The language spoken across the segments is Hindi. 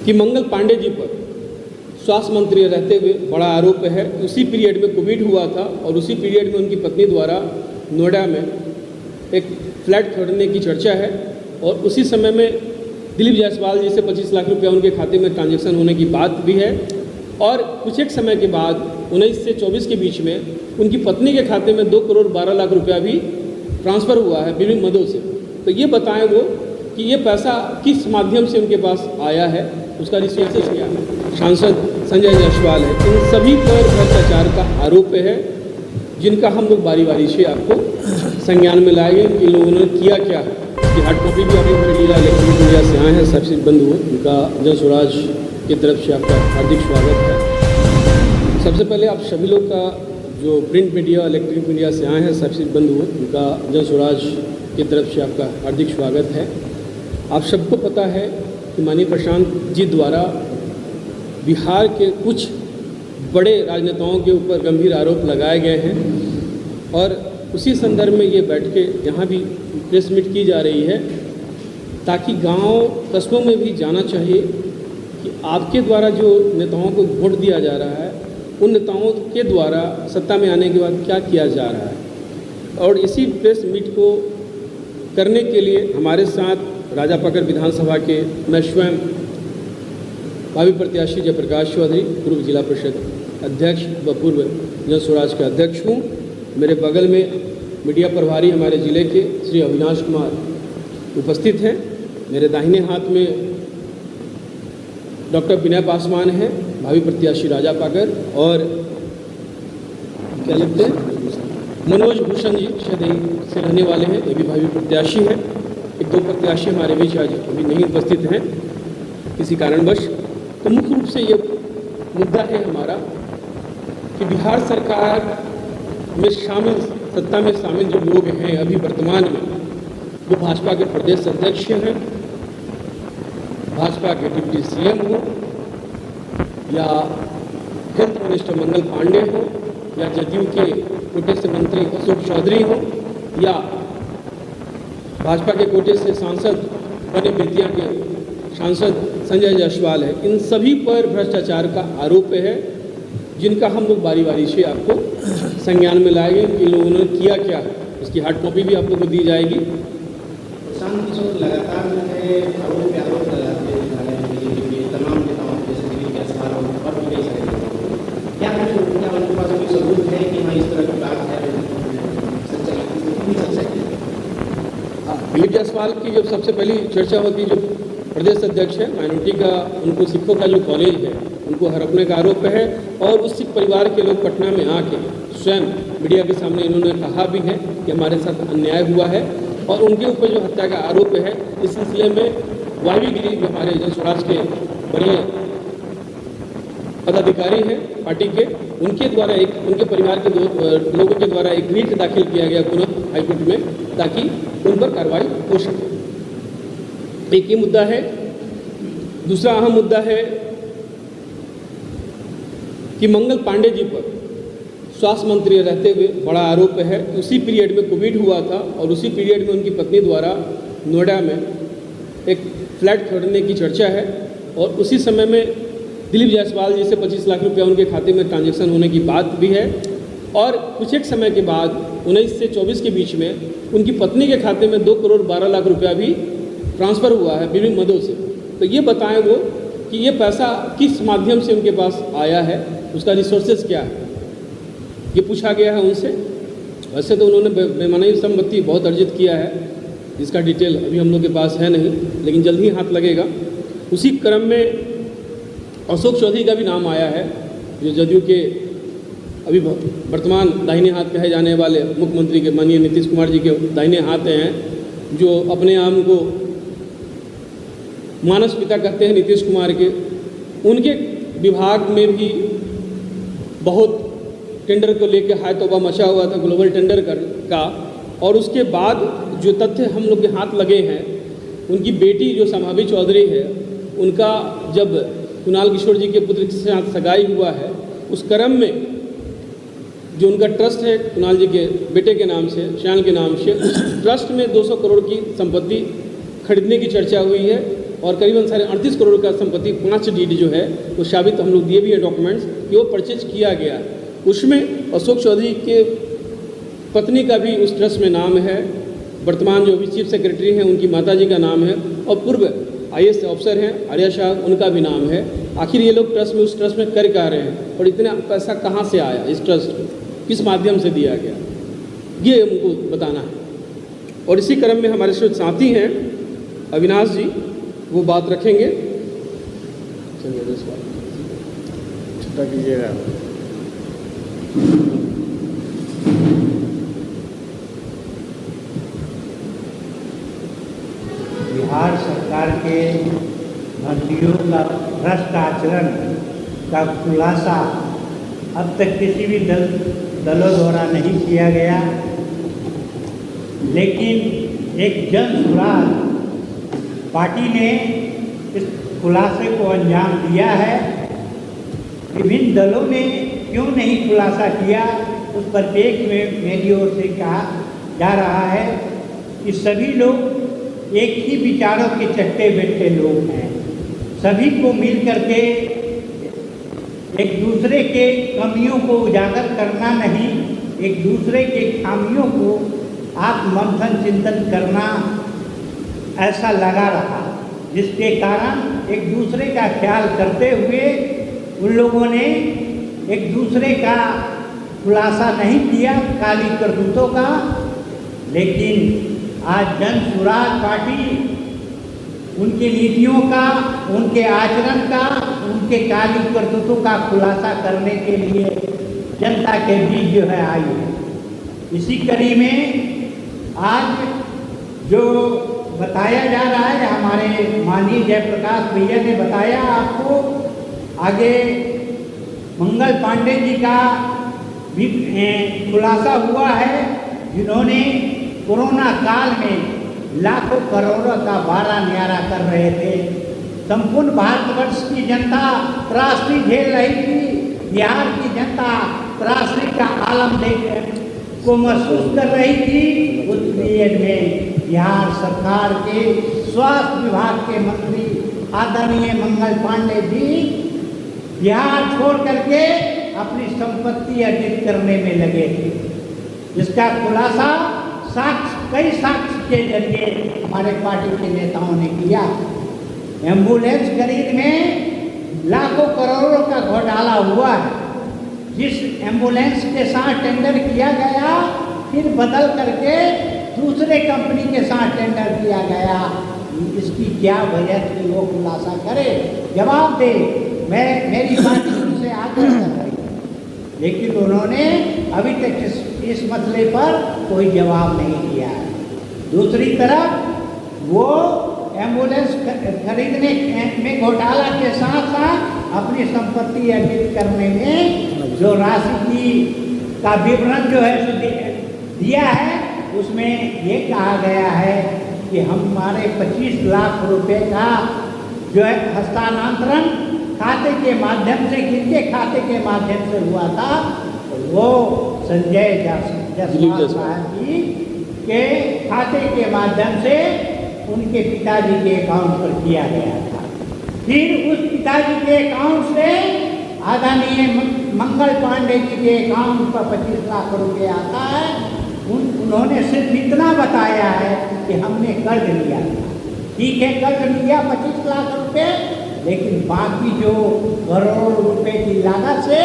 कि मंगल पांडे जी पर स्वास्थ्य मंत्री रहते हुए बड़ा आरोप है। उसी पीरियड में कोविड हुआ था और उसी पीरियड में उनकी पत्नी द्वारा नोएडा में एक फ्लैट खरीदने की चर्चा है और उसी समय में दिलीप जायसवाल जी से 25 लाख रुपया उनके खाते में ट्रांजैक्शन होने की बात भी है। और कुछ एक समय के बाद 19 से 24 के बीच में उनकी पत्नी के खाते में 2 करोड़ 12 लाख रुपया भी ट्रांसफ़र हुआ है विभिन्न मदों से। तो ये बताएं वो कि ये पैसा किस माध्यम से उनके पास आया है, उसका रिसोर्सेज क्या है। सांसद संजय जायसवाल है, इन सभी पर भ्रष्टाचार का आरोप है, जिनका हम लोग बारी बारी से आपको संज्ञान में लाएंगे कि लोगों ने किया क्या है। इसकी हार्ड कॉपी भी आपको मीडिया इलेक्ट्रॉनिक मीडिया से आए हैं, सबसे बंधु उनका जन स्वराज की तरफ से आपका हार्दिक स्वागत है। सबसे पहले आप सभी लोग का जो प्रिंट मीडिया इलेक्ट्रॉनिक मीडिया से आए हैं, सबसे बंधु उनका जन स्वराज की तरफ से आपका हार्दिक स्वागत है। आप सबको पता है कि माननीय प्रशांत जी द्वारा बिहार के कुछ बड़े राजनेताओं के ऊपर गंभीर आरोप लगाए गए हैं और उसी संदर्भ में ये बैठकें यहाँ भी प्रेस मीट की जा रही है ताकि गांव कस्बों में भी जाना चाहिए कि आपके द्वारा जो नेताओं को वोट दिया जा रहा है उन नेताओं के द्वारा सत्ता में आने के बाद क्या किया जा रहा है। और इसी प्रेस मीट को करने के लिए हमारे साथ राजापाकर विधानसभा के मैं स्वयं भावी प्रत्याशी जयप्रकाश चौधरी, पूर्व जिला परिषद अध्यक्ष व पूर्व जन स्वराज के अध्यक्ष हूँ। मेरे बगल में मीडिया प्रभारी हमारे ज़िले के श्री अविनाश कुमार उपस्थित हैं। मेरे दाहिने हाथ में डॉक्टर विनय पासवान हैं, भावी प्रत्याशी राजापाकर, और क्या लगते हैं मनोज भूषण जी शहदेई से रहने वाले हैं, ये भी भावी प्रत्याशी हैं। एक दो प्रत्याशी हमारे बीच आज अभी नहीं उपस्थित हैं किसी कारणवश। तो मुख्य रूप से ये मुद्दा है हमारा कि बिहार सरकार में शामिल, सत्ता में शामिल जो लोग हैं अभी वर्तमान में, वो भाजपा के प्रदेश अध्यक्ष हैं, भाजपा के डिप्टी सीएम हो या हेल्थ मिनिस्टर मंगल पांडे हो या जदयू के कोटे से मंत्री अशोक चौधरी हो या भाजपा के कोटे से सांसद बने बेतिया के सांसद संजय जायसवाल है, इन सभी पर भ्रष्टाचार का आरोप है, जिनका हम लोग बारी बारी से आपको संज्ञान में लाएंगे कि लोगों ने किया क्या है। इसकी हार्ड कॉपी भी आप लोगों को दी जाएगी। लगातार आरोप लगाते तमाम नेताओं जैसे दिलीप जायसवाल और भी कई सारे क्या उनके पास कोई सबूत है कि हाँ इस तरह की बात है दिलीप जायसवाल की जब सबसे पहली चर्चा होती, जो प्रदेश अध्यक्ष है माइनॉरिटी का, उनको सिखों का जो कॉलेज है उनको हड़पने का आरोप है और उस सिख परिवार के लोग पटना में आके स्वयं मीडिया के सामने इन्होंने कहा भी है कि हमारे साथ अन्याय हुआ है और उनके ऊपर जो हत्या का आरोप है, इस सिलसिले में वायवी गिरी जो हमारे जन स्वराज के बड़े पदाधिकारी हैं पार्टी के, उनके द्वारा उनके परिवार के लोगों के द्वारा एक रीट दाखिल किया गया पुनः हाईकोर्ट में, ताकि उन पर कार्रवाई हो सके। एक ये मुद्दा है। दूसरा अहम मुद्दा है कि मंगल पांडे जी पर स्वास्थ्य मंत्री रहते हुए बड़ा आरोप है। उसी पीरियड में कोविड हुआ था और उसी पीरियड में उनकी पत्नी द्वारा नोएडा में एक फ्लैट खरीदने की चर्चा है और उसी समय में दिलीप जायसवाल जी से 25 लाख रुपया उनके खाते में ट्रांजैक्शन होने की बात भी है। और कुछ एक समय के बाद 19 से 24 के बीच में उनकी पत्नी के खाते में 2 करोड़ 12 लाख रुपया भी ट्रांसफ़र हुआ है विभिन्न मदों से। तो ये बताएं वो कि ये पैसा किस माध्यम से उनके पास आया है, उसका रिसोर्सेज क्या है, ये पूछा गया है उनसे। वैसे तो उन्होंने बेमानी संपत्ति बहुत अर्जित किया है, जिसका डिटेल अभी हम लोग के पास है नहीं, लेकिन जल्द ही हाथ लगेगा। उसी क्रम में अशोक चौधरी का भी नाम आया है, जो जदयू के अभी वर्तमान दाहिने हाथ कहे जाने वाले मुख्यमंत्री के माननीय नीतीश कुमार जी के दाहिने हाथ हैं, जो अपने आप को मानस पिता कहते हैं नीतीश कुमार के। उनके विभाग में भी बहुत टेंडर को लेकर हाय तौबा मचा हुआ था, ग्लोबल टेंडर का। और उसके बाद जो तथ्य हम लोग के हाथ लगे हैं, उनकी बेटी जो संभावी चौधरी है, उनका जब कुणाल किशोर जी के पुत्र के साथ सगाई हुआ है, उस क्रम में जो उनका ट्रस्ट है कुणाल जी के बेटे के नाम से, श्याल के नाम से, उस ट्रस्ट में 200 करोड़ की संपत्ति खरीदने की चर्चा हुई है। और करीबन 38.5 करोड़ का संपत्ति 5 डीड जो है वो साबित हम लोग दिए भी हैं डॉक्यूमेंट्स कि वो परचेज किया गया। उसमें अशोक चौधरी के पत्नी का भी उस ट्रस्ट में नाम है, वर्तमान जो भी चीफ सेक्रेटरी हैं उनकी माताजी का नाम है, और पूर्व IAS अफसर हैं आर्या शाह, उनका भी नाम है। आखिर ये लोग ट्रस्ट में, उस ट्रस्ट में कर क्या रहे हैं और इतना पैसा कहाँ से आया, इस ट्रस्ट को किस माध्यम से दिया गया, ये हमको बताना है। और इसी क्रम में हमारे साथी हैं अविनाश जी, वो बात रखेंगे। चलिए 10 बात छोटा कीजिएगा। बिहार सरकार के मंत्रियों का भ्रष्ट आचरण का खुलासा अब तक किसी भी दलों द्वारा नहीं किया गया, लेकिन एक जन सुराग पार्टी ने इस खुलासे को अंजाम दिया है। विभिन्न दलों ने क्यों नहीं खुलासा किया, उस पर प्रत्येक में मेरी ओर से कहा जा रहा है कि सभी लोग एक ही विचारों के चट्टे बैठे लोग हैं। सभी को मिल करके एक दूसरे के कमियों को उजागर करना नहीं, एक दूसरे के खामियों को आत्ममंथन चिंतन करना ऐसा लगा रहा, जिसके कारण एक दूसरे का ख्याल करते हुए उन लोगों ने एक दूसरे का खुलासा नहीं किया काली करतूतों का। लेकिन आज जन सुराग पार्टी उनकी नीतियों का, उनके आचरण का, उनके काली करतूतों का खुलासा करने के लिए जनता के बीच जो है आई है। इसी कड़ी में आज जो बताया जा रहा है, हमारे माननीय जयप्रकाश भैया ने बताया आपको, आगे मंगल पांडे जी का भी खुलासा हुआ है, जिन्होंने कोरोना काल में लाखों करोड़ों का बारा न्यारा कर रहे थे। संपूर्ण भारतवर्ष की जनता त्रासदी झेल रही थी, बिहार की जनता त्रासदी का आलम देख को महसूस कर रही थी। उस पीरियड में बिहार सरकार के स्वास्थ्य विभाग के मंत्री आदरणीय मंगल पांडे जी बिहार छोड़ करके अपनी संपत्ति अर्जित करने में लगे थे, जिसका खुलासा कई साक्ष्य के जरिए हमारे पार्टी के नेताओं ने किया। एम्बुलेंस खरीद में लाखों करोड़ों का घोटाला हुआ है, जिस एम्बुलेंस के साथ टेंडर किया गया फिर बदल करके दूसरे कंपनी के साथ टेंडर किया गया। इसकी क्या वजह थी, वो खुलासा करे, जवाब दे। मेरी बात उनसे आग्रह कर रही है, लेकिन उन्होंने अभी तक इस मसले पर कोई जवाब नहीं दिया है। दूसरी तरफ वो एम्बुलेंस खरीदने में घोटाला के साथ साथ अपनी संपत्ति अर्जित करने में जो राशि की का विवरण जो है दिया है, उसमें ये कहा गया है कि हमारे 25 लाख रुपए का जो है हस्तांतरण खाते के माध्यम से, किनके खाते के माध्यम से हुआ था, वो संजय जायसवाल साहब जी के खाते के माध्यम से उनके पिताजी के अकाउंट पर किया गया था। फिर उस पिताजी के अकाउंट से आदरणीय मंगल पांडे जी के अकाउंट पर 25 लाख रुपए आता है। उन्होंने सिर्फ इतना बताया है कि हमने कर्ज लिया था। ठीक है, कर्ज लिया 25 लाख रुपए, लेकिन बाकी जो करोड़ों रुपए की लागत से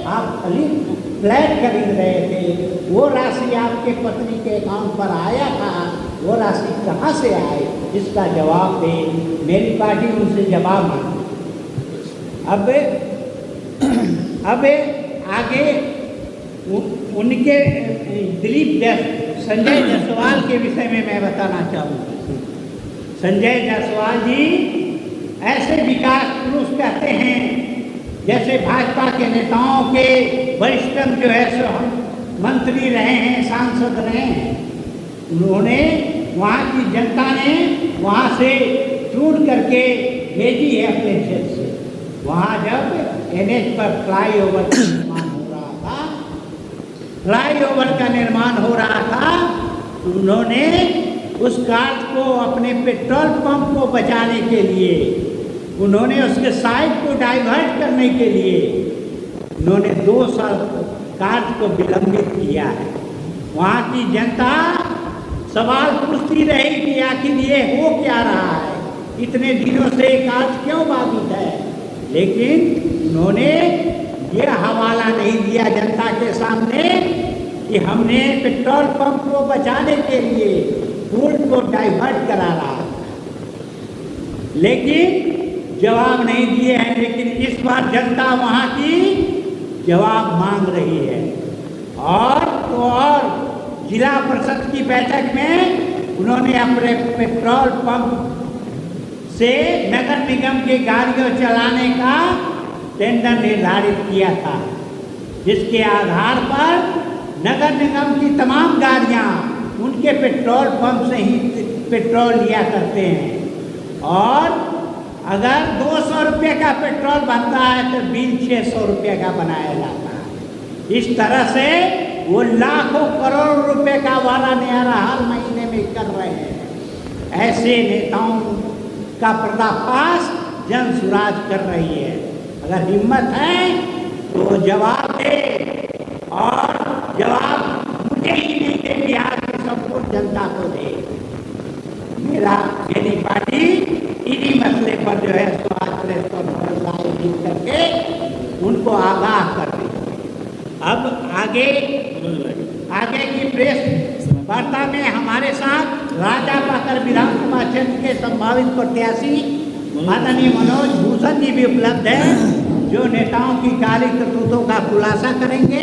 आप फ्लैट खरीद रहे थे, वो राशि आपके पत्नी के अकाउंट पर आया था, वो राशि कहाँ से आए, इसका जवाब दे। मेरी पार्टी उनसे जवाब मांगी। अब आगे उनके संजय जायसवाल के विषय में मैं बताना चाहूँगा। संजय जायसवाल जी ऐसे विकास पुरुष कहते हैं, जैसे भाजपा के नेताओं के वरिष्ठतम जो है सो मंत्री रहे हैं, सांसद रहे हैं। उन्होंने वहाँ की जनता ने वहाँ से चुन करके भेजी है अपने क्षेत्र से। वहाँ जब NH पर फ्लाईओवर का निर्माण हो रहा था, फ्लाईओवर का निर्माण हो रहा था, उन्होंने उस कार्ड को अपने पेट्रोल पंप को बचाने के लिए, उन्होंने उसके साइड को डाइवर्ट करने के लिए उन्होंने 2 साल कार्य को विलंबित किया है। वहाँ की जनता सवाल पूछती रही कि आखिर ये हो क्या रहा है, इतने दिनों से कार्य क्यों बाधित है, लेकिन उन्होंने ये हवाला नहीं दिया जनता के सामने कि हमने पेट्रोल पंप को बचाने के लिए फूड को डाइवर्ट करा रहा था, लेकिन जवाब नहीं दिए हैं। लेकिन इस बार जनता वहाँ की जवाब मांग रही है। और तो और जिला परिषद की बैठक में उन्होंने अपने पेट्रोल पंप से नगर निगम की गाड़ियों चलाने का टेंडर निर्धारित किया था, जिसके आधार पर नगर निगम की तमाम गाड़ियाँ उनके पेट्रोल पंप से ही पेट्रोल लिया करते हैं। और अगर 200 रुपये का पेट्रोल बनता है तो बिल 600 रुपये का बनाया जाता है। इस तरह से वो लाखों करोड़ रुपए का वाला न्यारा हर महीने में कर रहे हैं। ऐसे नेताओं का पर्दाफाश जन सुराज कर रही है। अगर हिम्मत है तो जवाब दे, और जवाब मुझे ही नहीं दे, बिहार की संपूर्ण जनता को दे। मेरा मेरी पार्टी इन्हीं मसले पर जो है आज प्रेस कॉन्फ्रेंस आयोजित करके उनको आगाह कर रही है। अब आगे की प्रेस वार्ता में हमारे साथ राजापाकर विधानसभा क्षेत्र के संभावित प्रत्याशी माननीय मनोज भूषण जी भी उपलब्ध हैं, जो नेताओं की काली करतूतों का खुलासा करेंगे